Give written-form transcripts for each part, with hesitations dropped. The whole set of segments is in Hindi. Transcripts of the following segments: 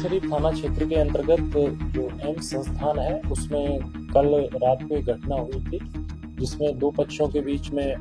शरीफ थाना क्षेत्र के अंतर्गत जो एम्स संस्थान है उसमें कल रात को एक घटना हुई थी जिसमें दो पक्षों के बीच में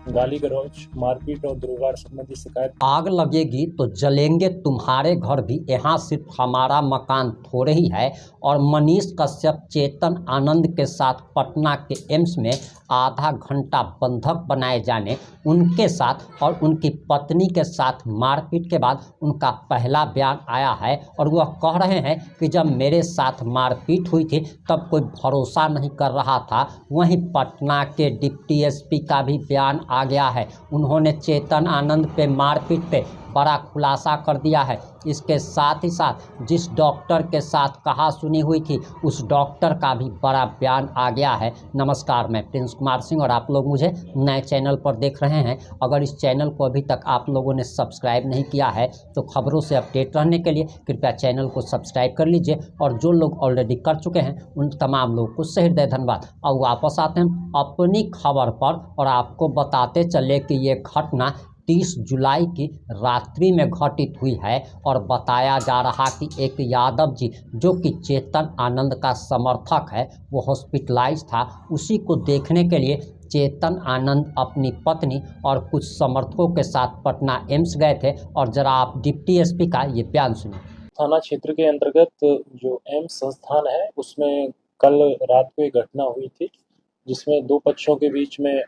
गाली गलौज, मारपीट और दुर्व्यवहार संबंधी शिकायत। आग लगेगी तो जलेंगे तुम्हारे घर भी, यहाँ सिर्फ हमारा मकान थोड़े ही है। और मनीष कश्यप चेतन आनंद के साथ पटना के एम्स में आधा घंटा बंधक बनाए जाने, उनके साथ और उनकी पत्नी के साथ मारपीट के बाद उनका पहला बयान आया है और वह कह रहे हैं कि जब मेरे साथ मारपीट हुई थी तब कोई भरोसा नहीं कर रहा था। वहीं पटना के डिप्टी एसपी का भी बयान आ गया है। उन्होंने चेतन आनंद पे मारपीट पे बड़ा खुलासा कर दिया है। इसके साथ ही साथ जिस डॉक्टर के साथ कहासुनी हुई थी उस डॉक्टर का भी बड़ा बयान आ गया है। नमस्कार, मैं प्रिंस कुमार सिंह और आप लोग मुझे नए चैनल पर देख रहे हैं। अगर इस चैनल को अभी तक आप लोगों ने सब्सक्राइब नहीं किया है तो खबरों से अपडेट रहने के लिए कृपया चैनल को सब्सक्राइब कर लीजिए, और जो लोग ऑलरेडी कर चुके हैं उन तमाम लोगों को सहृदय धन्यवाद। अब वापस आते हैं अपनी खबर पर और आपको बताते चले कि ये घटना 30 जुलाई की रात्रि में घटित हुई है। और बताया जा रहा कि एक यादव जी जो कि चेतन आनंद का समर्थक है वो हॉस्पिटलाइज था। उसी को देखने के लिए चेतन आनंद अपनी पत्नी और कुछ समर्थकों के साथ पटना एम्स गए थे। और जरा आप डिप्टी एसपी का ये बयान सुनिए। थाना क्षेत्र के अंतर्गत जो एम्स संस्थान है उसमें कल रात को एक घटना हुई थी जिसमें दो पक्षों के बीच में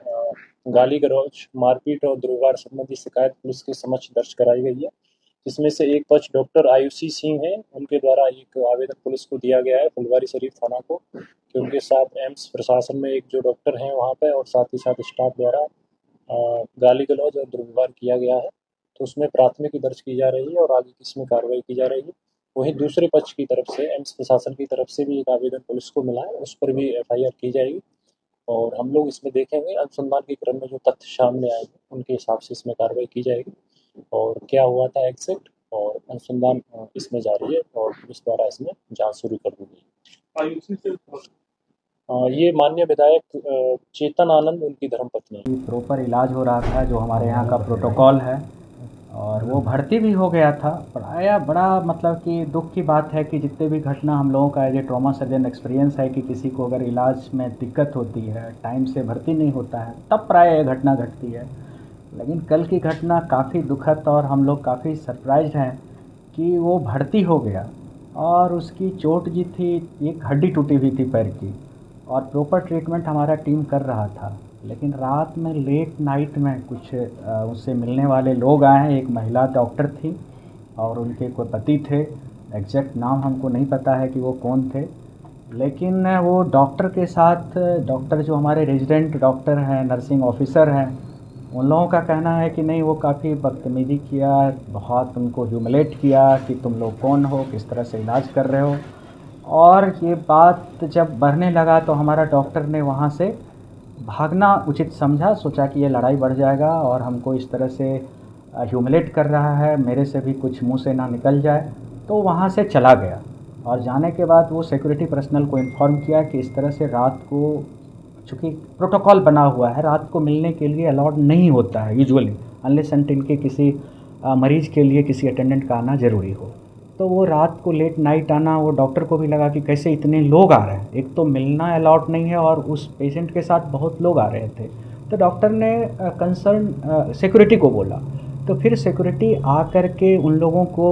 गाली गलौज, मारपीट और दुर्व्यवहार संबंधी शिकायत पुलिस के समक्ष दर्ज कराई गई है। जिसमें से एक पक्ष डॉक्टर आयुषी सिंह है, उनके द्वारा एक आवेदन पुलिस को दिया गया है फुलवारी शरीफ थाना को कि उनके साथ एम्स प्रशासन में एक जो डॉक्टर हैं वहाँ पे और साथ ही साथ स्टाफ द्वारा गाली गलौज और दुर्व्यवहार किया गया है। तो उसमें प्राथमिकी दर्ज की जा रही है और आगे इसमें कार्रवाई की जा रही है। वहीं दूसरे पक्ष की तरफ से एम्स प्रशासन की तरफ से भी एक आवेदन पुलिस को मिला है, उस पर भी एफआईआर की जाएगी और हम लोग इसमें देखेंगे अनुसंधान के क्रम में जो तथ्य सामने आएंगे उनके हिसाब से इसमें कार्रवाई की जाएगी और क्या हुआ था एग्जैक्ट और अनुसंधान इसमें जारी है और पुलिस द्वारा इसमें जांच शुरू कर दी गई है। ये माननीय विधायक चेतन आनंद उनकी धर्मपत्नी है। प्रॉपर इलाज हो रहा था जो हमारे यहाँ का प्रोटोकॉल है, और वो भर्ती भी हो गया था। बड़ा मतलब कि दुख की बात है कि जितने भी घटना हम लोगों का as a trauma surgeon experience है कि किसी को अगर इलाज में दिक्कत होती है, टाइम से भर्ती नहीं होता है, तब प्राय ये घटना घटती है। लेकिन कल की घटना काफ़ी दुखद और हम लोग काफ़ी सरप्राइज हैं कि वो भर्ती हो गया और उसकी चोट जी थी, एक हड्डी टूटी हुई थी पैर की, और प्रॉपर ट्रीटमेंट हमारा टीम कर रहा था। लेकिन रात में लेट नाइट में कुछ उससे मिलने वाले लोग आए हैं। एक महिला डॉक्टर थी और उनके कोई पति थे, एग्जैक्ट नाम हमको नहीं पता है कि वो कौन थे। लेकिन वो डॉक्टर के साथ, डॉक्टर जो हमारे रेजिडेंट डॉक्टर हैं, नर्सिंग ऑफिसर हैं, उन लोगों का कहना है कि नहीं, वो काफ़ी बदतमीज़ी किया, बहुत उनको ह्यूमिलेट किया कि तुम लोग कौन हो, किस तरह से इलाज कर रहे हो। और ये बात जब बढ़ने लगा तो हमारा डॉक्टर ने वहाँ से भागना उचित समझा, सोचा कि ये लड़ाई बढ़ जाएगा और हमको इस तरह से ह्यूमिलेट कर रहा है, मेरे से भी कुछ मुंह से ना निकल जाए, तो वहाँ से चला गया। और जाने के बाद वो सिक्योरिटी पर्सनल को इन्फॉर्म किया कि इस तरह से रात को, चूँकि प्रोटोकॉल बना हुआ है, रात को मिलने के लिए अलाउड नहीं होता है यूजुअली, अनलेस एंड इनके किसी मरीज़ के लिए किसी अटेंडेंट का आना ज़रूरी हो। तो वो रात को लेट नाइट आना, वो डॉक्टर को भी लगा कि कैसे इतने लोग आ रहे हैं, एक तो मिलना अलाउड नहीं है और उस पेशेंट के साथ बहुत लोग आ रहे थे। तो डॉक्टर ने कंसर्न सिक्योरिटी को बोला। तो फिर सिक्योरिटी आ कर के उन लोगों को,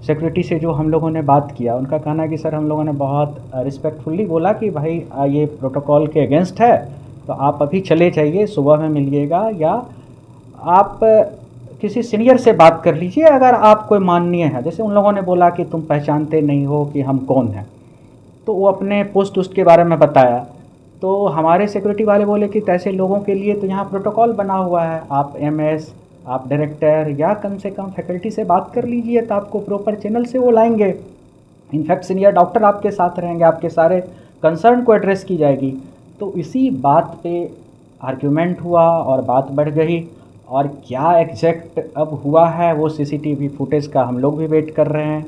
सिक्योरिटी से जो हम लोगों ने बात किया, उनका कहना है कि सर हम लोगों ने बहुत रिस्पेक्टफुली बोला कि भाई ये प्रोटोकॉल के अगेंस्ट है, तो आप अभी चले जाइए, सुबह में मिलिएगा, या आप किसी सीनियर से बात कर लीजिए अगर आप कोई माननीय है। जैसे उन लोगों ने बोला कि तुम पहचानते नहीं हो कि हम कौन हैं, तो वो अपने पोस्ट उस्ट के बारे में बताया। तो हमारे सिक्योरिटी वाले बोले कि ऐसे लोगों के लिए तो यहाँ प्रोटोकॉल बना हुआ है, आप एमएस, आप डायरेक्टर या कम से कम फैकल्टी से बात कर लीजिए, तो आपको प्रॉपर चैनल से वो लाएंगे। इनफैक्ट सीनियर डॉक्टर आपके साथ रहेंगे, आपके सारे कंसर्न को एड्रेस की जाएगी। तो इसी बात पे आर्ग्यूमेंट हुआ और बात बढ़ गई। और क्या एग्जैक्ट अब हुआ है वो सीसीटीवी फुटेज का हम लोग भी वेट कर रहे हैं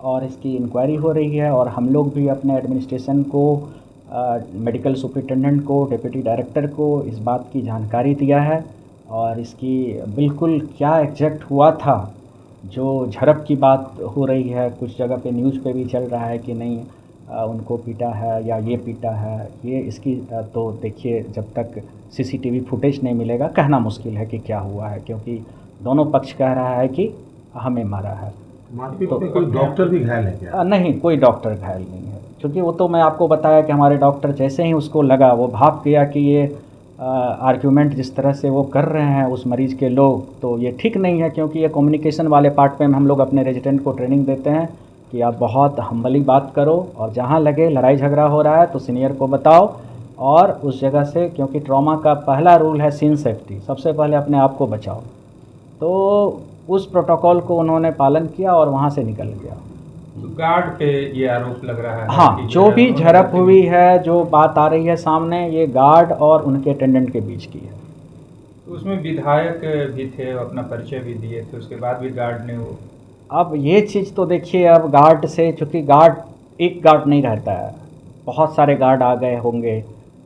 और इसकी इंक्वायरी हो रही है। और हम लोग भी अपने एडमिनिस्ट्रेशन को, मेडिकल सुपरिटेंडेंट को, डिप्टी डायरेक्टर को इस बात की जानकारी दिया है और इसकी बिल्कुल क्या एग्जैक्ट हुआ था जो झड़प की बात हो रही है, कुछ जगह पे न्यूज़ पे भी चल रहा है कि नहीं उनको पीटा है या ये पीटा है, ये इसकी तो देखिए जब तक सीसीटीवी फुटेज नहीं मिलेगा कहना मुश्किल है कि क्या हुआ है, क्योंकि दोनों पक्ष कह रहा है कि हमें मारा है। मारपीट में कोई डॉक्टर भी घायल है क्या? नहीं, कोई डॉक्टर घायल नहीं है, क्योंकि वो तो मैं आपको बताया कि हमारे डॉक्टर जैसे ही उसको लगा वो भाप गया कि ये आर्ग्यूमेंट जिस तरह से वो कर रहे हैं उस मरीज़ के लोग, तो ये ठीक नहीं है। क्योंकि ये कम्युनिकेशन वाले पार्ट पे हम लोग अपने रेजिडेंट को ट्रेनिंग देते हैं कि आप बहुत हम्बली बात करो और जहाँ लगे लड़ाई झगड़ा हो रहा है तो सीनियर को बताओ और उस जगह से, क्योंकि ट्रॉमा का पहला रूल है सीन सेफ्टी, सबसे पहले अपने आप को बचाओ। तो उस प्रोटोकॉल को उन्होंने पालन किया और वहाँ से निकल गया। तो गार्ड पे ये आरोप लग रहा है हाँ, कि जो भी झड़प हुई है, जो बात आ रही है सामने, ये गार्ड और उनके अटेंडेंट के बीच की है। तो उसमें विधायक भी थे, अपना परिचय भी दिए थे, उसके बाद भी गार्ड ने वो। अब ये चीज़ तो देखिए, अब गार्ड से, चूँकि गार्ड एक गार्ड नहीं रहता है, बहुत सारे गार्ड आ गए होंगे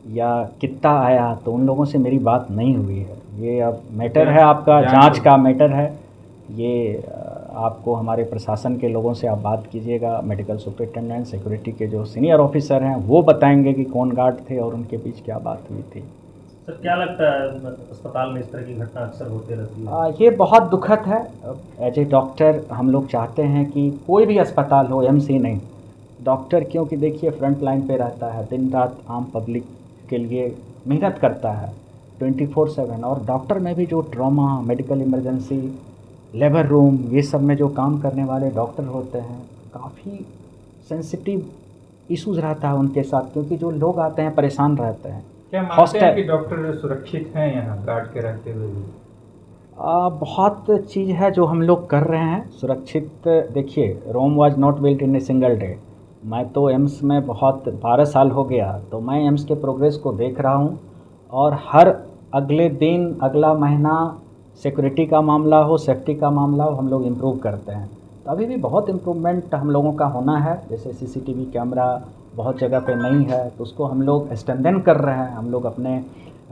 या कितना आया, तो उन लोगों से मेरी बात नहीं हुई है। ये अब मैटर है आपका, जांच का मैटर है ये। आपको हमारे प्रशासन के लोगों से आप बात कीजिएगा, मेडिकल सुपरिटेंडेंट, सिक्योरिटी के जो सीनियर ऑफिसर हैं वो बताएंगे कि कौन गार्ड थे और उनके बीच क्या बात हुई थी। सर क्या लगता है अस्पताल में इस तरह की घटना अक्सर होते रहती है? ये बहुत दुखद है। एज ए डॉक्टर हम लोग चाहते हैं कि कोई भी अस्पताल हो, एमसी नहीं, डॉक्टर क्योंकि देखिए फ्रंट लाइन पे रहता है, दिन रात आम पब्लिक के लिए मेहनत करता है 24/7। और डॉक्टर में भी जो trauma, medical emergency, labour room, ये सब में जो काम करने वाले डॉक्टर होते हैं, काफ़ी सेंसिटिव इश्यूज़ रहता है उनके साथ, क्योंकि जो लोग आते हैं परेशान रहते हैं। क्या मानते हैं कि डॉक्टर सुरक्षित हैं यहाँ गार्ड के रहते हुए भी? बहुत चीज़ है जो हम लोग कर रहे हैं सुरक्षित। देखिए, Rome was not built in a single day. मैं तो एम्स में बहुत 12 साल हो गया, तो मैं एम्स के प्रोग्रेस को देख रहा हूँ और हर अगले दिन, अगला महीना सिक्योरिटी का मामला हो, सेफ्टी का मामला हो, हम लोग इम्प्रूव करते हैं। तो अभी भी बहुत इम्प्रूवमेंट हम लोगों का होना है। जैसे सीसीटीवी कैमरा बहुत जगह पे नहीं है, तो उसको हम लोग स्ट्रेंथन कर रहे हैं। हम लोग अपने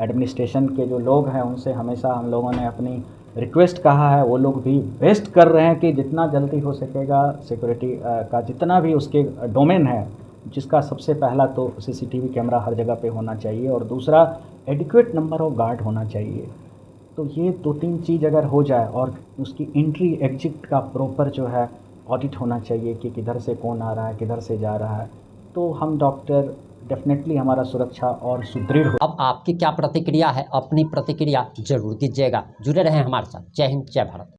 एडमिनिस्ट्रेशन के जो लोग हैं उनसे हमेशा हम लोगों ने अपनी रिक्वेस्ट कहा है, वो लोग भी बेस्ट कर रहे हैं कि जितना जल्दी हो सकेगा सिक्योरिटी का जितना भी उसके डोमेन है, जिसका सबसे पहला तो सीसीटीवी कैमरा हर जगह पे होना चाहिए और दूसरा एडिक्वेट नंबर ऑफ गार्ड होना चाहिए। तो ये 2-3 चीज़ अगर हो जाए और उसकी एंट्री एग्जिट का प्रॉपर जो है ऑडिट होना चाहिए कि किधर से कौन आ रहा है, किधर से जा रहा है, तो हम डॉक्टर डेफिनेटली हमारा सुरक्षा और सुदृढ़ हो। अब आपकी क्या प्रतिक्रिया है? अपनी प्रतिक्रिया जरूर दीजिएगा। जुड़े रहें हमारे साथ। जय हिंद, जय भारत।